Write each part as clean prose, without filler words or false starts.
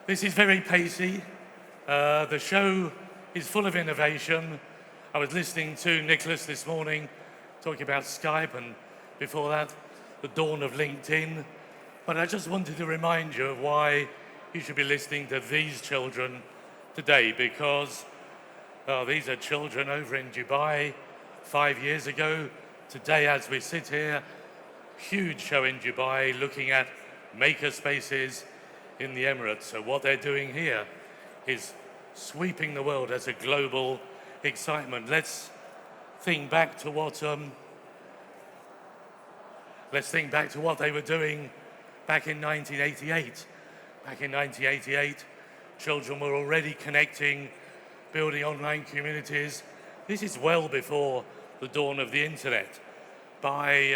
This is very pacey. The show is full of innovation. I was listening to Nicholas this morning talking about Skype and before that, the dawn of LinkedIn. But I just wanted to remind you of why you should be listening to these children today, because these are children over in Dubai 5 years ago. Today, as we sit here, huge show in Dubai looking at maker spaces in the Emirates. So what they're doing here is sweeping the world as a global excitement. Let's think back to what they were doing back in 1988. Back in 1988, children were already connecting, building online communities. This is well before the dawn of the internet. By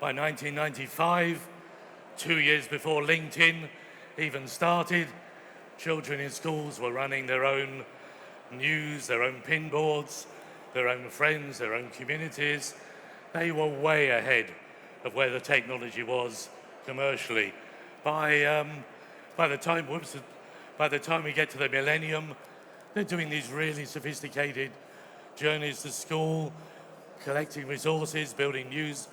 1995, 2 years before LinkedIn even started, children in schools were running their own news, their own pin boards, their own friends, their own communities. They were way ahead of where the technology was commercially. By the time we get to the millennium, they're doing these really sophisticated journeys to school, collecting resources, building news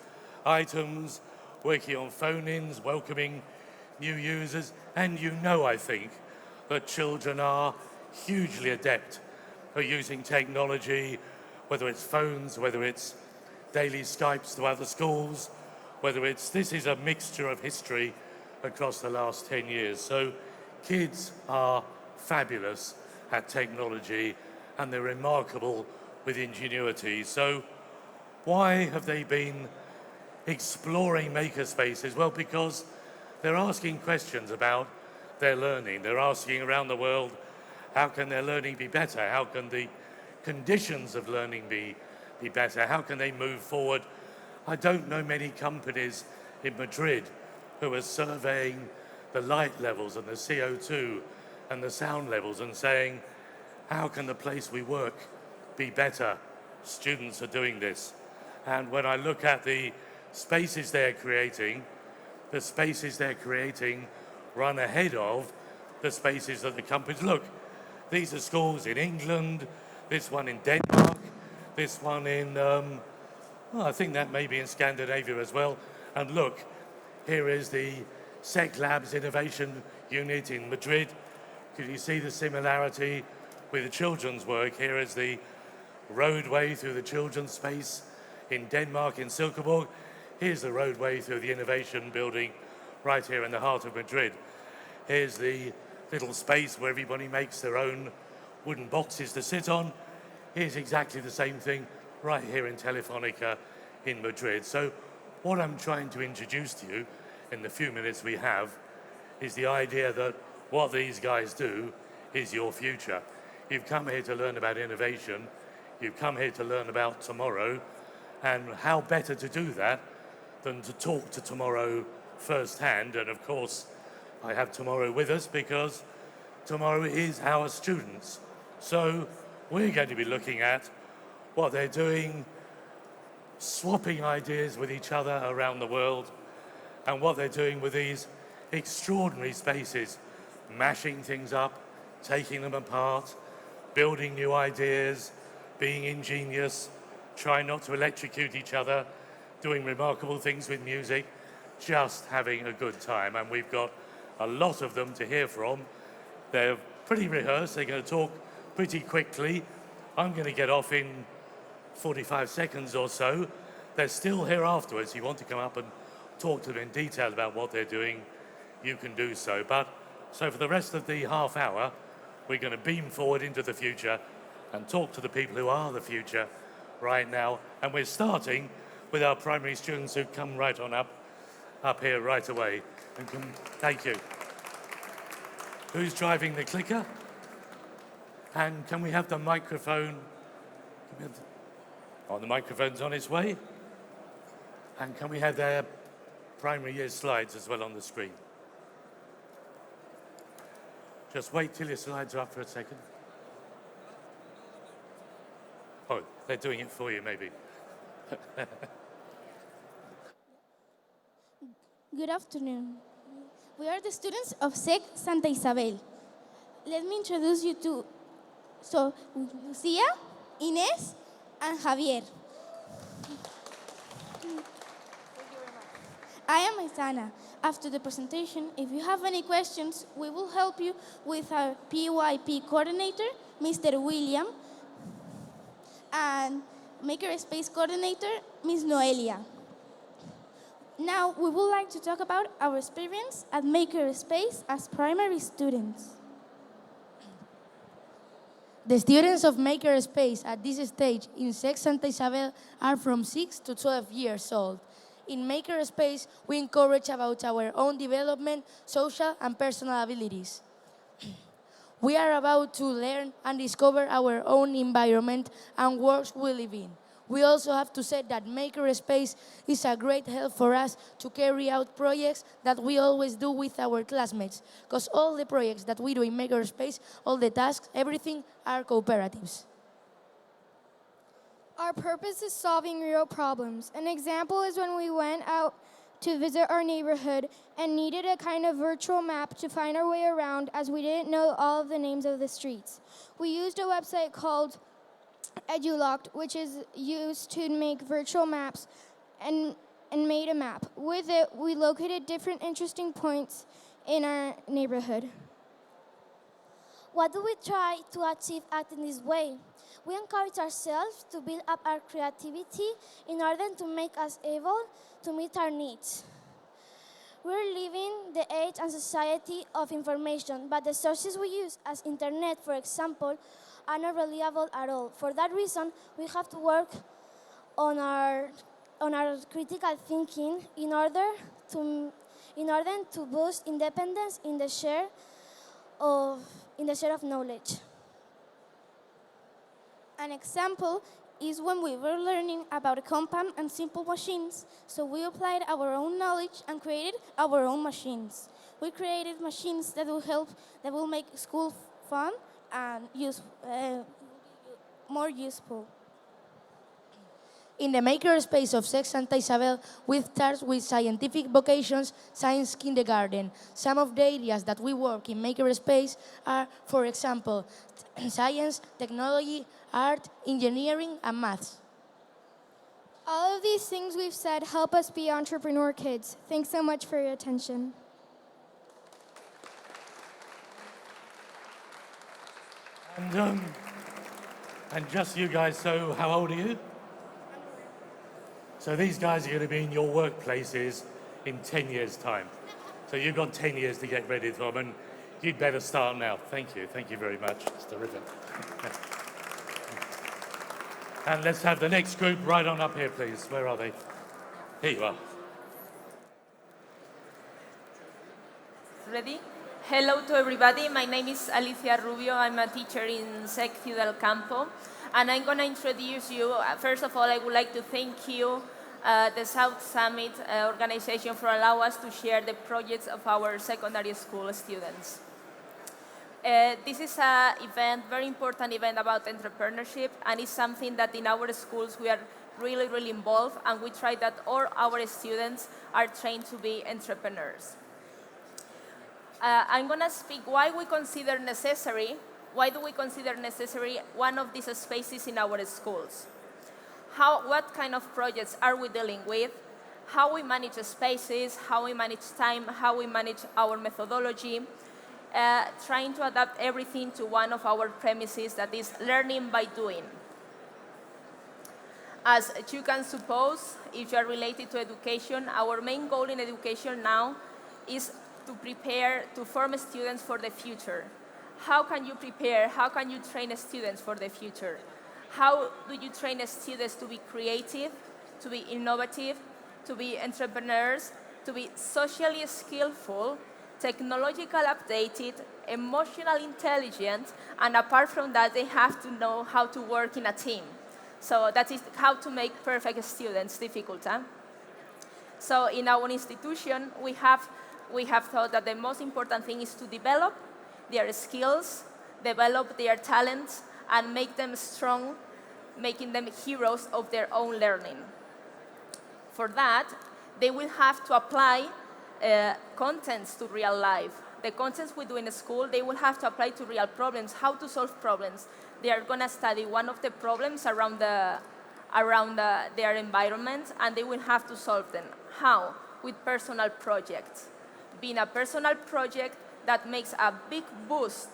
items, working on phone-ins, welcoming new users. And I think, that children are hugely adept at using technology, whether it's phones, whether it's daily Skypes to other schools, this is a mixture of history across the last 10 years. So kids are fabulous at technology and they're remarkable with ingenuity. So why have they been exploring makerspaces? Well, because they're asking questions about their learning. They're asking around the world, how can their learning be better? How can the conditions of learning be better? How can they move forward? I don't know many companies in Madrid who are surveying the light levels and the CO2 and the sound levels and saying, how can the place we work be better? Students are doing this. And when I look at the spaces they're creating, the spaces they're creating run ahead of the spaces that the companies look. These are schools in England, this one in Denmark, this one in, I think that may be in Scandinavia as well. And look, here is the SEC Labs Innovation Unit in Madrid. Could you see the similarity with the children's work? Here is the roadway through the children's space in Denmark, in Silkeborg. Here's the roadway through the innovation building right here in the heart of Madrid. Here's the little space where everybody makes their own wooden boxes to sit on. Here's exactly the same thing right here in Telefonica in Madrid. So what I'm trying to introduce to you in the few minutes we have is the idea that what these guys do is your future. You've come here to learn about innovation. You've come here to learn about tomorrow. And how better to do that than to talk to tomorrow firsthand. And of course, I have tomorrow with us because tomorrow is our students. So we're going to be looking at what they're doing, swapping ideas with each other around the world, and what they're doing with these extraordinary spaces, mashing things up, taking them apart, building new ideas, being ingenious, trying not to electrocute each other, doing remarkable things with music, just having a good time. And we've got a lot of them to hear from. They're pretty rehearsed. They're going to talk pretty quickly. I'm going to get off in 45 seconds or so. They're still here afterwards. If you want to come up and talk to them in detail about what they're doing, you can do so. So for the rest of the half hour, we're going to beam forward into the future and talk to the people who are the future right now. And we're starting with our primary students who come right on up here right away. And thank you. Who's driving the clicker? And can we have the microphone? The microphone's on its way. And can we have their primary year slides as well on the screen? Just wait till your slides are up for a second. Oh, they're doing it for you, maybe. Good afternoon. We are the students of SEC Santa Isabel. Let me introduce you to Lucia, Inés, and Javier. I am Aitana. After the presentation, if you have any questions, we will help you with our PYP coordinator, Mr. William, and Makerspace coordinator, Ms. Noelia. Now, we would like to talk about our experience at Makerspace as primary students. The students of Makerspace at this stage in SEC Santa Isabel are from 6 to 12 years old. In Makerspace, we encourage about our own development, social and personal abilities. We are about to learn and discover our own environment and worlds we live in. We also have to say that Makerspace is a great help for us to carry out projects that we always do with our classmates, because all the projects that we do in Makerspace, all the tasks, everything are cooperatives. Our purpose is solving real problems. An example is when we went out to visit our neighborhood and needed a kind of virtual map to find our way around as we didn't know all of the names of the streets. We used a website called EduLocked, which is used to make virtual maps and made a map. With it, we located different interesting points in our neighborhood. What do we try to achieve acting this way? We encourage ourselves to build up our creativity in order to make us able to meet our needs. We're living the age and society of information, but the sources we use, as internet, for example, are not reliable at all. For that reason, we have to work on our critical thinking in order to boost independence in the share of knowledge. An example is when we were learning about compound and simple machines, so we applied our own knowledge and created our own machines. We created machines that will make school fun and more useful. In the Makerspace of SEC Santa Isabel, we start with scientific vocations, science kindergarten. Some of the areas that we work in Makerspace are, for example, science, technology, art, engineering, and maths. All of these things we've said help us be entrepreneur kids. Thanks so much for your attention. And just you guys, so how old are you? So these guys are going to be in your workplaces in 10 years' time. So you've got 10 years to get ready for them, and you'd better start now. Thank you. Thank you very much. It's terrific. And let's have the next group right on up here, please. Where are they? Here you are. Ready? Hello to everybody. My name is Alicia Rubio. I'm a teacher in SEC Ciudalcampo. And I'm going to introduce you. First of all, I would like to thank you, the South Summit organization, for allowing us to share the projects of our secondary school students. This is an event, very important event about entrepreneurship, and it's something that in our schools we are really, really involved, and we try that all our students are trained to be entrepreneurs. I'm going to speak why do we consider necessary one of these spaces in our schools. What kind of projects are we dealing with? How we manage spaces, how we manage time, how we manage our methodology, trying to adapt everything to one of our premises, that is learning by doing. As you can suppose, if you are related to education, our main goal in education now is to form students for the future. How can you prepare? How can you train students for the future? How do you train students to be creative, to be innovative, to be entrepreneurs, to be socially skillful, technological updated, emotional intelligent, and apart from that, they have to know how to work in a team. So that is how to make perfect students difficult. Huh? So in our institution, we have thought that the most important thing is to develop their skills, develop their talents, and make them strong, making them heroes of their own learning. For that, they will have to apply contents to real life. The contents we do in school, they will have to apply to real problems, how to solve problems. They are going to study one of the problems around their environment, and they will have to solve them. How? With personal projects. Being a personal project that makes a big boost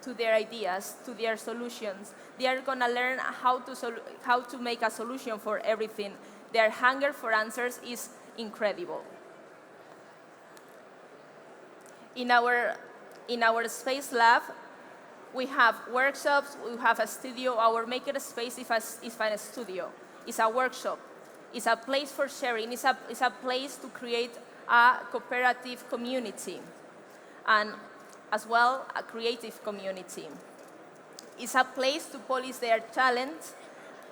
to their ideas, to their solutions. They are going to learn how to make a solution for everything. Their hunger for answers is incredible. In our space lab, we have workshops, we have a studio. Our maker space is a studio. It's a workshop. It's a place for sharing. It's a place to create a cooperative community, and as well a creative community. It's a place to polish their talent,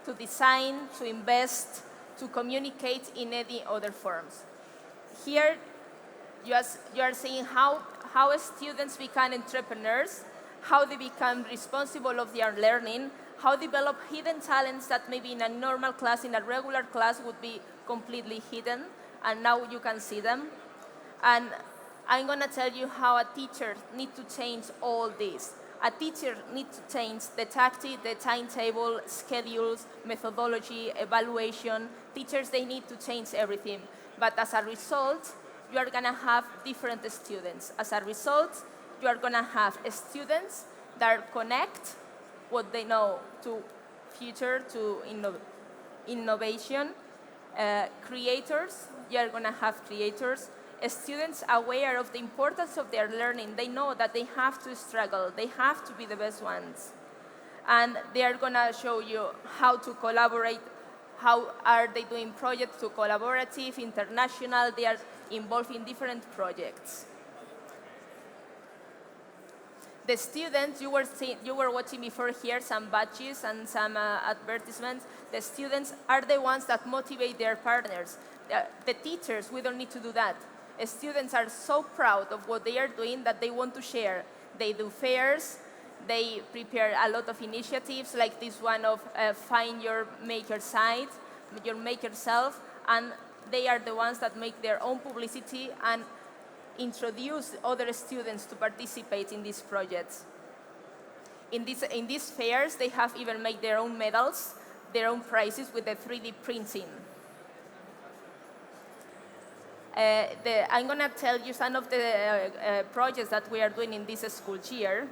to design, to invest, to communicate in any other forms. Here, you are seeing how students become entrepreneurs, how they become responsible of their learning, how develop hidden talents that maybe in a normal class, in a regular class, would be completely hidden, and now you can see them. And I'm going to tell you how a teacher needs to change all this. A teacher needs to change the tactic, the timetable, schedules, methodology, evaluation. Teachers, they need to change everything. But as a result, you are going to have different students. As a result, you are going to have students that connect what they know to future, to innovation. Creators, you are going to have creators. Students aware of the importance of their learning. They know that they have to struggle. They have to be the best ones. And they are going to show you how to collaborate, how are they doing projects to collaborative, international. They are involved in different projects. The students, you were watching before here some badges and some advertisements. The students are the ones that motivate their partners. The teachers, we don't need to do that. Students are so proud of what they are doing that they want to share. They do fairs, they prepare a lot of initiatives like this one of find your maker site, your maker self, and they are the ones that make their own publicity and introduce other students to participate in these projects. In these fairs, they have even made their own medals, their own prizes with the 3D printing. I'm going to tell you some of the projects that we are doing in this school year.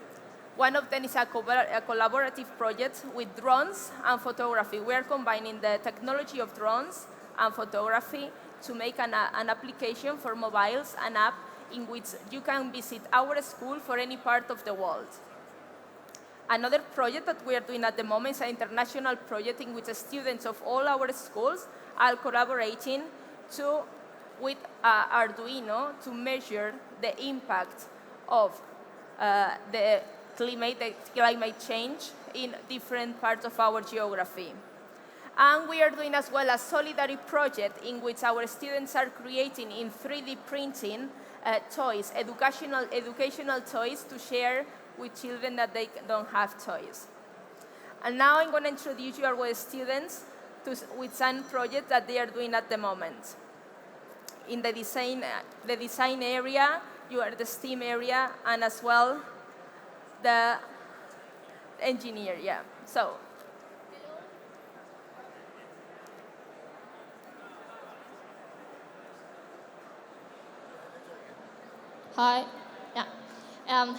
One of them is a collaborative project with drones and photography. We are combining the technology of drones and photography to make an application for mobiles, an app in which you can visit our school for any part of the world. Another project that we are doing at the moment is an international project in which students of all our schools are collaborating with Arduino to measure the impact of the climate change in different parts of our geography. And we are doing as well a solidarity project in which our students are creating in 3D printing toys, educational toys to share with children that they don't have toys. And now I'm going to introduce you our students with some projects that they are doing at the moment. In the design area, you are the STEAM area, and as well the engineer, yeah. So. Hi. Yeah.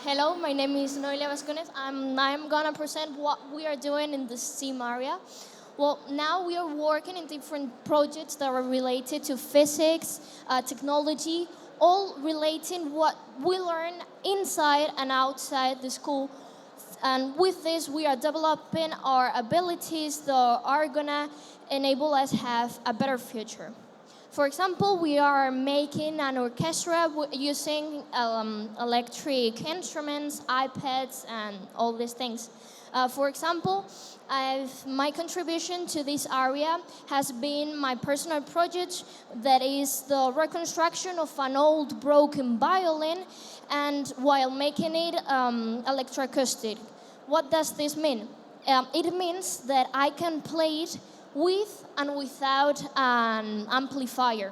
Hello, my name is Noelia. I'm going to present what we are doing in the STEAM area. Well, now we are working in different projects that are related to physics, technology, all relating what we learn inside and outside the school. And with this, we are developing our abilities that are going to enable us have a better future. For example, we are making an orchestra using electric instruments, iPads, and all these things. For example, my contribution to this area has been my personal project that is the reconstruction of an old broken violin, and while making it electroacoustic. What does this mean? It means that I can play it with and without an amplifier.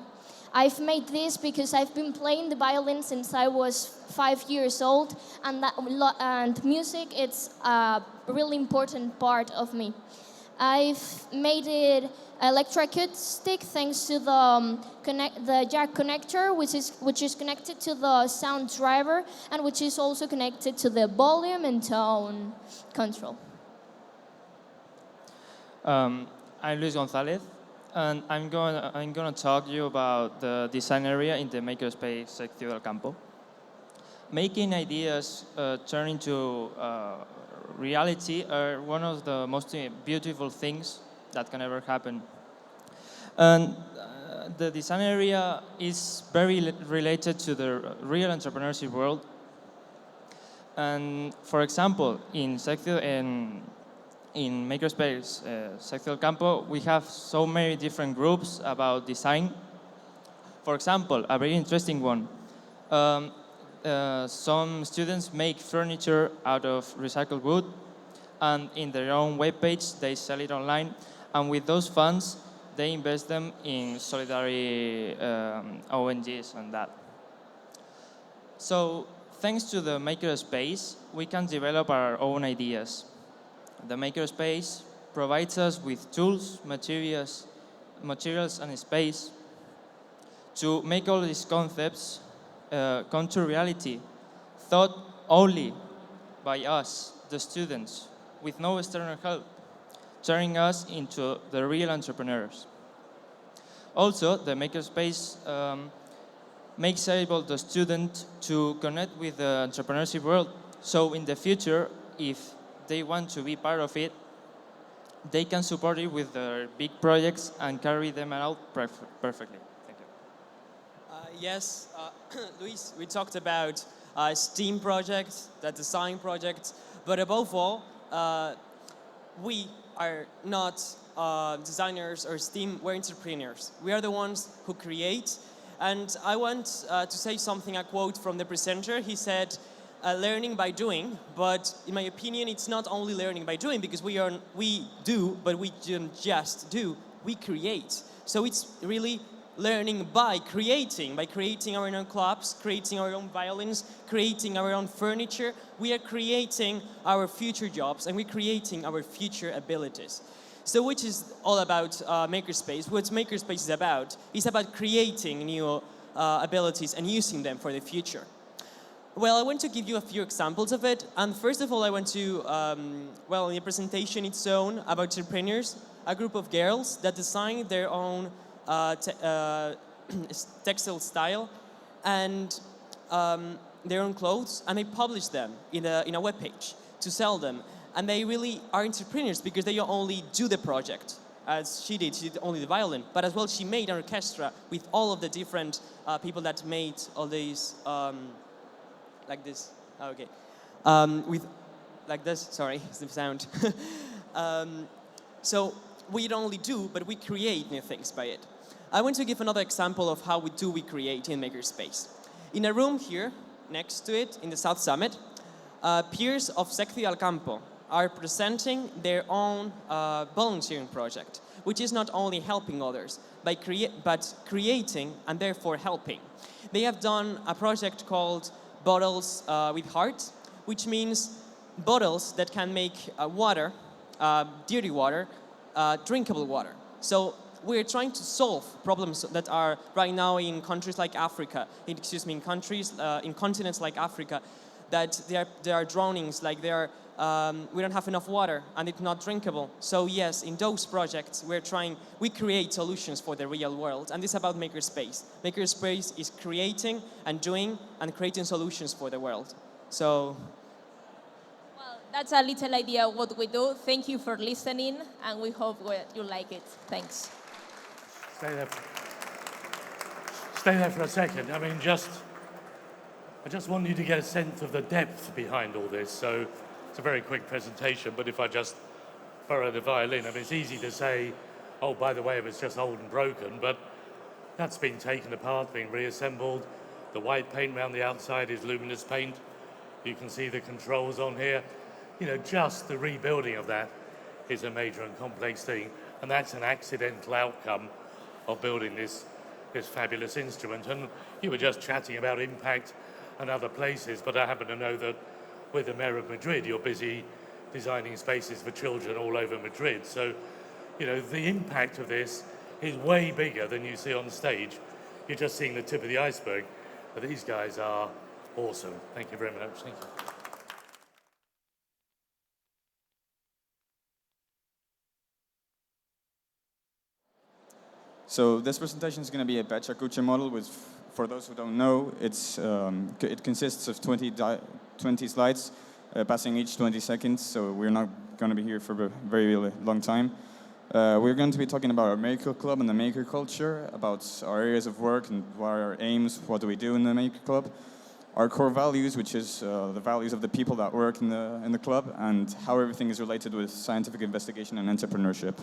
I've made this because I've been playing the violin since I was 5 years old, and music is a really important part of me. I've made it electroacoustic thanks to the jack connector, which is connected to the sound driver and which is also connected to the volume and tone control. I'm Luis Gonzalez, and I'm gonna talk to you about the design area in the makerspace at Ciudalcampo. Making ideas turn into reality are one of the most beautiful things that can ever happen. And the design area is very related to the real entrepreneurship world. And for example, in Makerspace Ciudalcampo, we have so many different groups about design. For example, a very interesting one. Some students make furniture out of recycled wood, and in their own webpage, they sell it online. And with those funds, they invest them in solidarity ONGs and that. So, thanks to the makerspace, we can develop our own ideas. The makerspace provides us with tools, materials and space to make all these concepts come to reality, thought only by us, the students, with no external help, turning us into the real entrepreneurs. Also, the makerspace makes able the student to connect with the entrepreneurship world. So in the future, if they want to be part of it, they can support it with their big projects and carry them out perfectly. Thank you. Yes, Luis, we talked about STEAM projects, the design projects, but above all, we are not designers or STEAM, we're entrepreneurs. We are the ones who create. And I want to say something, a quote from the presenter. He said, learning by doing, but in my opinion, it's not only learning by doing, because we do, but we don't just do, we create. So it's really learning by creating our own clubs, creating our own violins, creating our own furniture. We are creating our future jobs, and we're creating our future abilities. So which is all about Makerspace. What Makerspace is about creating new abilities and using them for the future. Well, I want to give you a few examples of it. And first of all, I want to, in the presentation it's shown about entrepreneurs, a group of girls that design their own textile style and their own clothes, and they publish them in a web page to sell them. And they really are entrepreneurs because they don't only do the project, as she did only the violin, but as well she made an orchestra with all of the different people that made all these, like this, okay. With, like this, sorry, it's the sound. So we don't only do, but we create new things by it. I want to give another example of how we create in Makerspace. In a room here, next to it, in the South Summit, peers of Ciudalcampo are presenting their own volunteering project, which is not only helping others, but creating and therefore helping. They have done a project called Bottles with Heart, which means bottles that can make water, dirty water, drinkable water. So we're trying to solve problems that are right now in countries like Africa, in continents like Africa, that there are drownings, like we don't have enough water and it's not drinkable. So yes, in those projects we create solutions for the real world, and this is about Makerspace. Makerspace is creating and doing and creating solutions for the world. So, well, that's a little idea of what we do. Thank you for listening, and we hope you like it. Thanks. Stay there for a second. I mean, I just want you to get a sense of the depth behind all this. So it's a very quick presentation, but if I just borrow the violin, I mean, it's easy to say, oh, by the way, it was just old and broken, but that's been taken apart, been reassembled. The white paint around the outside is luminous paint. You can see the controls on here. You know, just the rebuilding of that is a major and complex thing, and that's an accidental outcome of building this this fabulous instrument. And you were just chatting about impact and other places, but I happen to know that with the Mayor of Madrid, you're busy designing spaces for children all over Madrid. So, you know, the impact of this is way bigger than you see on stage. You're just seeing the tip of the iceberg, but these guys are awesome. Thank you very much. Thank you. So this presentation is going to be a Pecha model, which, for those who don't know, it consists of 20 slides, passing each 20 seconds, so we're not going to be here for a very long time. We're going to be talking about our Maker Club and the Maker culture, about our areas of work and what are our aims, what do we do in the Maker Club, our core values, which is the values of the people that work in the club, and how everything is related with scientific investigation and entrepreneurship.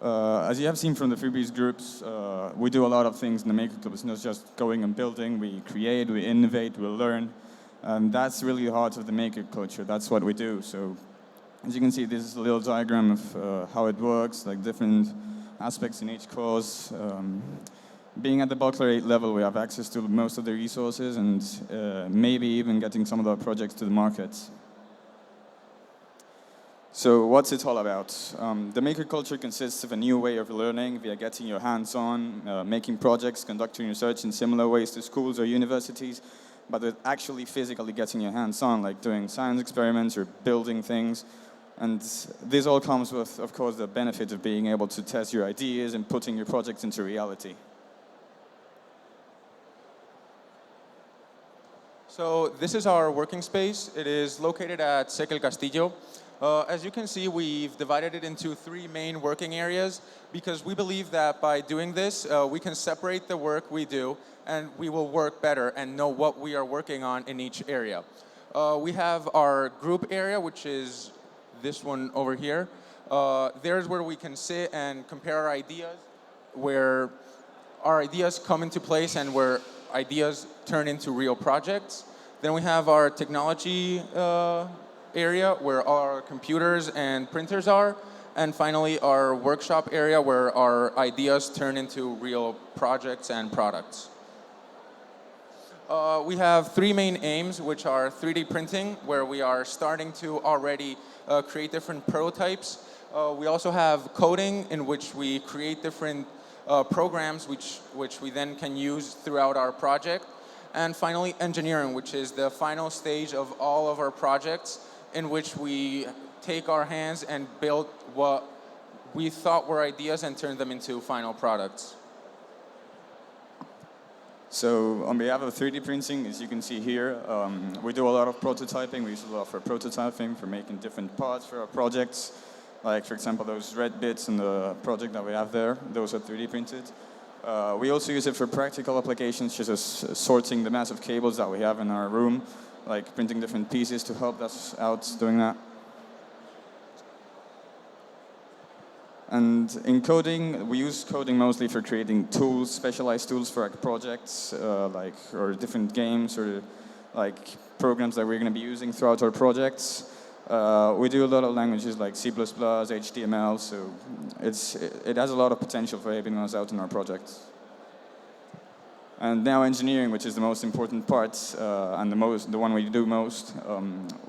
As you have seen from the freebies groups, we do a lot of things in the Maker Club. It's not just going and building. We create, we innovate, we learn. And that's really the heart of the Maker culture. That's what we do. So as you can see, this is a little diagram of how it works, like different aspects in each course. Being at the baccalaureate level, we have access to most of the resources and maybe even getting some of the projects to the market. So what's it all about? The Maker culture consists of a new way of learning via getting your hands on, making projects, conducting research in similar ways to schools or universities, but with actually physically getting your hands on, like doing science experiments or building things. And this all comes with, of course, the benefit of being able to test your ideas and putting your projects into reality. So this is our working space. It is located at Castillo. As you can see, we've divided it into 3 main working areas because we believe that by doing this, we can separate the work we do and we will work better and know what we are working on in each area. We have our group area, which is this one over here. There's where we can sit and compare our ideas, where our ideas come into place and where ideas turn into real projects. Then we have our technology area where our computers and printers are, and finally our workshop area where our ideas turn into real projects and products. We have 3 main aims, which are 3D printing, where we are starting to already create different prototypes. We also have coding, in which we create different programs which we then can use throughout our project. And finally, engineering, which is the final stage of all of our projects, in which we take our hands and build what we thought were ideas and turn them into final products. So on behalf of 3D printing, as you can see here, we do a lot of prototyping. We use a lot for prototyping, for making different parts for our projects. Like, for example, those red bits in the project that we have there, those are 3D printed. We also use it for practical applications, such as sorting the massive cables that we have in our room, like printing different pieces to help us out doing that. And in coding, we use coding mostly for creating tools, specialized tools for our projects, or different games or like programs that we're going to be using throughout our projects. We do a lot of languages like C++, HTML, so it has a lot of potential for helping us out in our projects. And now engineering, which is the most important part and the one we do most.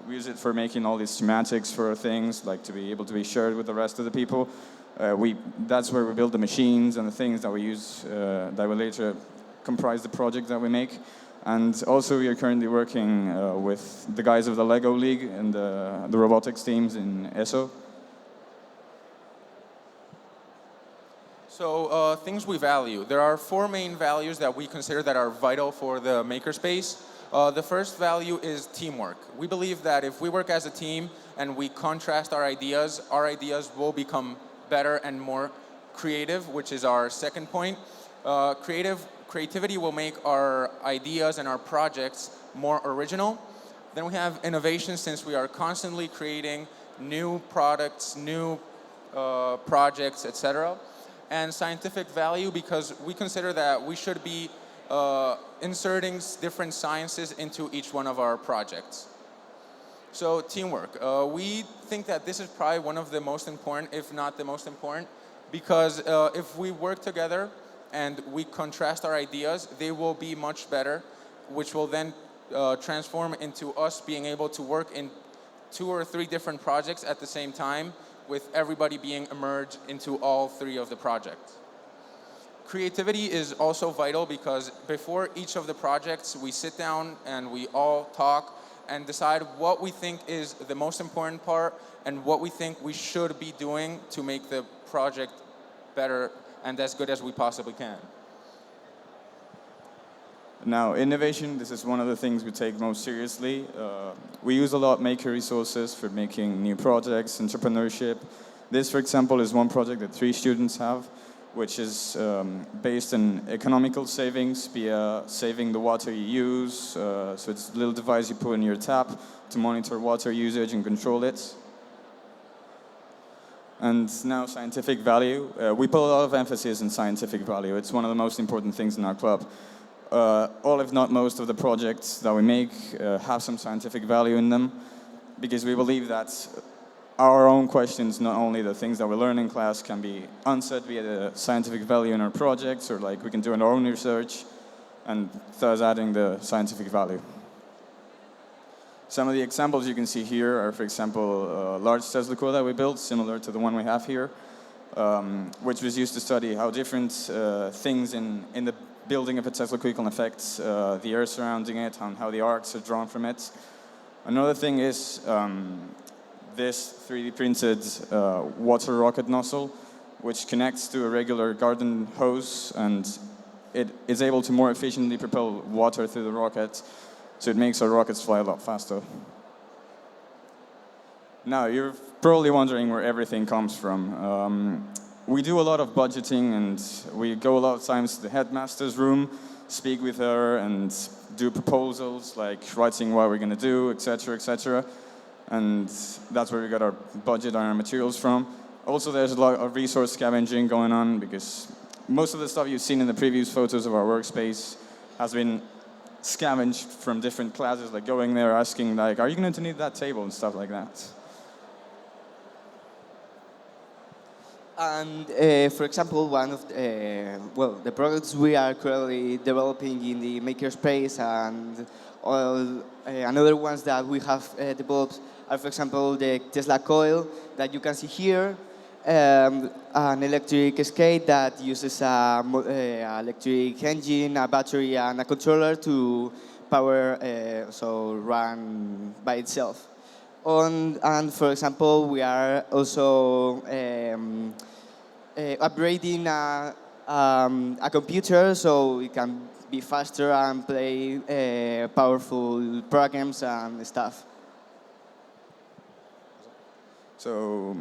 We use it for making all these schematics for things, like to be able to be shared with the rest of the people. That's where we build the machines and the things that we use that will later comprise the project that we make. And also we are currently working with the guys of the Lego League and the robotics teams in ESO. So things we value. There are 4 main values that we consider that are vital for the makerspace. The first value is teamwork. We believe that if we work as a team and we contrast our ideas will become better and more creative, which is our second point. Creativity will make our ideas and our projects more original. Then we have innovation, since we are constantly creating new products, new projects, etc. And scientific value, because we consider that we should be inserting different sciences into each one of our projects. So teamwork. We think that this is probably one of the most important, if not the most important, because if we work together and we contrast our ideas, they will be much better, which will then transform into us being able to work in 2 or 3 different projects at the same time, with everybody being merged into all 3 of the projects. Creativity is also vital because before each of the projects, we sit down and we all talk and decide what we think is the most important part and what we think we should be doing to make the project better and as good as we possibly can. Now, innovation, this is one of the things we take most seriously. We use a lot of maker resources for making new projects, entrepreneurship. This, for example, is one project that 3 students have, which is based on economical savings via saving the water you use. So it's a little device you put in your tap to monitor water usage and control it. And now scientific value. We put a lot of emphasis on scientific value. It's one of the most important things in our club. All, if not most, of the projects that we make have some scientific value in them, because we believe that our own questions, not only the things that we learn in class, can be answered via the scientific value in our projects, or like we can do our own research, and thus adding the scientific value. Some of the examples you can see here are, for example, a large Tesla coil that we built, similar to the one we have here, which was used to study how different things in the building of a Tesla coil can affect the air surrounding it, and how the arcs are drawn from it. Another thing is this 3D printed water rocket nozzle, which connects to a regular garden hose, and it is able to more efficiently propel water through the rocket, so it makes our rockets fly a lot faster. Now, you're probably wondering where everything comes from. We do a lot of budgeting, and we go a lot of times to the headmaster's room, speak with her, and do proposals, like writing what we're going to do, etc., etc. And that's where we got our budget and our materials from. Also, there's a lot of resource scavenging going on, because most of the stuff you've seen in the previous photos of our workspace has been scavenged from different classes, like going there asking, like, are you going to need that table and stuff like that. And for example, one of the products we are currently developing in the makerspace, and all another ones that we have developed are, for example, the Tesla coil that you can see here, an electric skate that uses a electric engine, a battery, and a controller to power, so run by itself. And for example, we are also upgrading a computer so it can be faster and play powerful programs and stuff. So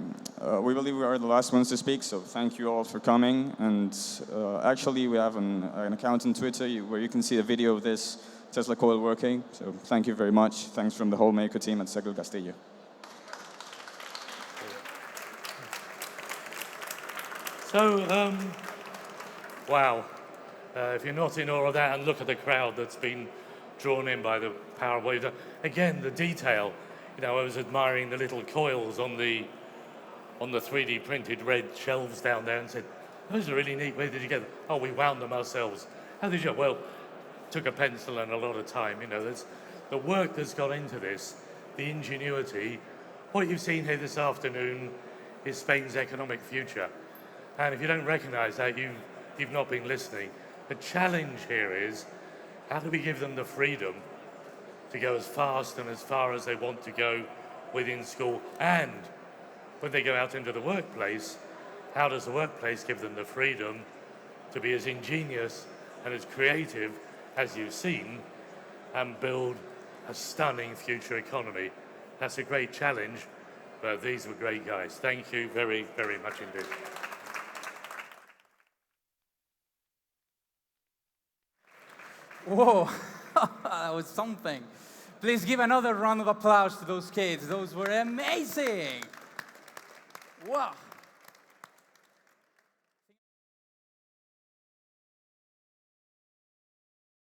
we believe we are the last ones to speak, so thank you all for coming. And actually, we have an account on Twitter where you can see a video of this Tesla coil working. So thank you very much. Thanks from the whole Maker team at Castillo. So, wow. If you're not in awe of that, and look at the crowd that's been drawn in by the power of what you've done. Again, the detail. You know, I was admiring the little coils on the 3D printed red shelves down there and said, those are really neat. Where did you get them? Oh, we wound them ourselves. How did you? Well, took a pencil and a lot of time. You know, there's the work that's gone into this, the ingenuity. What you've seen here this afternoon is Spain's economic future. And if you don't recognize that, you've not been listening. The challenge here is, how do we give them the freedom to go as fast and as far as they want to go within school? And when they go out into the workplace, how does the workplace give them the freedom to be as ingenious and as creative as you've seen, and build a stunning future economy? That's a great challenge, but these were great guys. Thank you very, very much indeed. Whoa, that was something. Please give another round of applause to those kids. Those were amazing. Wow.